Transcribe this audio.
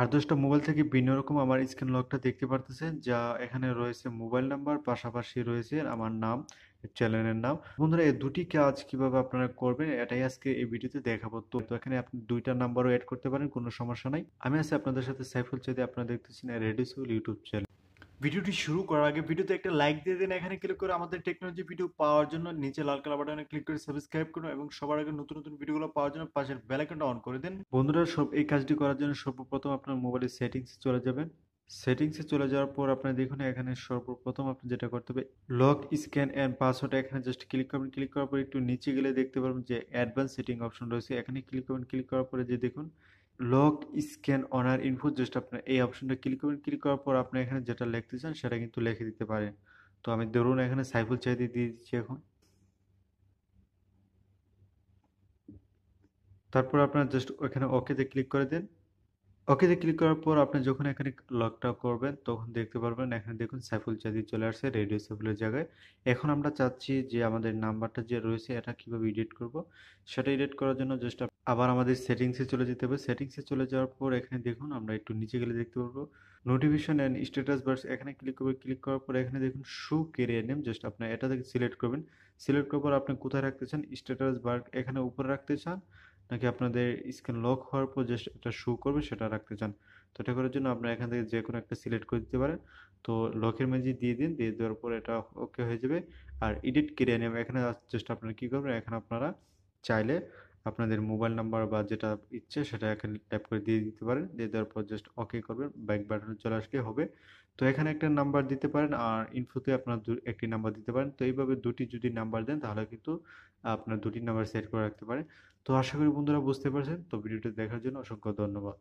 8-10 টা মোবাইল থেকে ভিন্ন রকম আমার স্ক্রিন লকটা দেখতে পারতেছেন, যা এখানে রয়েছে মোবাইল নাম্বার, পাশাপাশি রয়েছে আমার নাম, চ্যানেলের নাম। বন্ধুরা এই দুটি কাজ কিভাবে আপনারা করবেন এটাই আজকে এই ভিডিওতে দেখাবো। তো এখানে আপনি ২ টা নাম্বারও এড করতে পারেন, কোনো সমস্যা নাই। আমি আছি আপনাদের সাথে সাইফুল চাঁদি, আপনারা দেখতেছেন রেডিও সোল ইউটিউব চ্যানেল। ভিডিওটি শুরু করার আগে ভিডিওতে একটা লাইক দিয়ে দিন। এখানে ক্লিক করে আমাদের টেকনোলজি ভিডিও পাওয়ার জন্য নিচে লাল কালার বাটনে ক্লিক করে সাবস্ক্রাইব করুন এবং সবার আগে নতুন নতুন ভিডিওগুলো পাওয়ার জন্য পাশের বেল আইকনটা অন করে দিন। বন্ধুরা সব এই কাজটি করার জন্য সর্বপ্রথম আপনার মোবাইলের সেটিংসে চলে যাবেন। সেটিংসে চলে যাওয়ার পর আপনারা দেখুন এখানে সর্বপ্রথম আপনি যেটা করতে হবে, লক স্ক্যান অ্যান্ড পাসওয়ার্ড, এখানে জাস্ট ক্লিক করবেন। ক্লিক করার পর একটু নিচে গেলে দেখতে পারবেন যে অ্যাডভান্স সেটিং অপশন রয়েছে, এখানে ক্লিক করবেন। ক্লিক করার পরে যে দেখুন lock scan honour info, just আপনার এই অপশনটা ক্লিক করবেন। ক্লিক করার পর আপনি এখানে যেটা লিখতে চান সেটা কিন্তু লিখে দিতে পারেন। তো আমি ধরুন এখানে সাইফুল চাইদি দিয়ে দিচ্ছি এখন। তারপর আপনার জাস্ট ওখানে ওকেতে ক্লিক করে দেন। ওকেতে ক্লিক করার পর আপনি যখন এখানে লকটা করবেন তখন দেখতে পারবেন এখানে দেখুন সাইফুল চাঁদি চলে আসছে রেডিও সাইফুলের জায়গায়। এখন আমরা চাচ্ছি যে আমাদের নাম্বারটা যে রয়েছে এটা কিভাবে এডিট করব, সেটা এডিট করার জন্য জাস্ট আবার আমাদের সেটিংসে চলে যেতে হবে। সেটিংসে চলে যাওয়ার পর এখানে দেখুন আমরা একটু নিচে গেলে দেখতে পারবো নোটিফিকেশন অ্যান্ড স্ট্যাটাস বার্স, এখানে ক্লিক করবে। ক্লিক করার পর এখানে দেখুন শো ক্যারিয়ার নেম, জাস্ট আপনার এটা থেকে সিলেক্ট করবেন। সিলেক্ট করার পর আপনি কোথায় রাখতে চান, স্ট্যাটাস বার এখানে উপরে রাখতে চান নাকি আপনাদের স্ক্রিন লক হওয়ার পর জাস্ট এটা শো করবে সেটা রাখতে চান। তো এটা করার জন্য আপনারা এখান থেকে যে কোনো একটা সিলেক্ট করে দিতে পারেন। তো লকের মাঝে দিয়ে দিন, দিয়ে দেওয়ার পর এটা ওকে হয়ে যাবে। আর এডিট কেরিয়ার নেম এখানে জাস্ট আপনারা কী করবেন, এখানে আপনারা চাইলে আপনাদের মোবাইল নাম্বার বা যেটা ইচ্ছে সেটা এখানে ট্যাপ করে দিয়ে দিতে পারেন। দিয়ে দেওয়ার পর জাস্ট ওকে করবেন, ব্যাক বাটনে চলে আসলে হবে। তো এখানে একটা নাম্বার দিতে পারেন আর ইনফোতে আপনার একটি নাম্বার দিতে পারেন। তো এইভাবে দুটি যদি নাম্বার দেন তাহলে কিন্তু আপনার দুটি নাম্বার সেট করে রাখতে পারেন। তো আশা করি বন্ধুরা বুঝতে পারছেন। তো ভিডিওটি দেখার জন্য অসংখ্য ধন্যবাদ।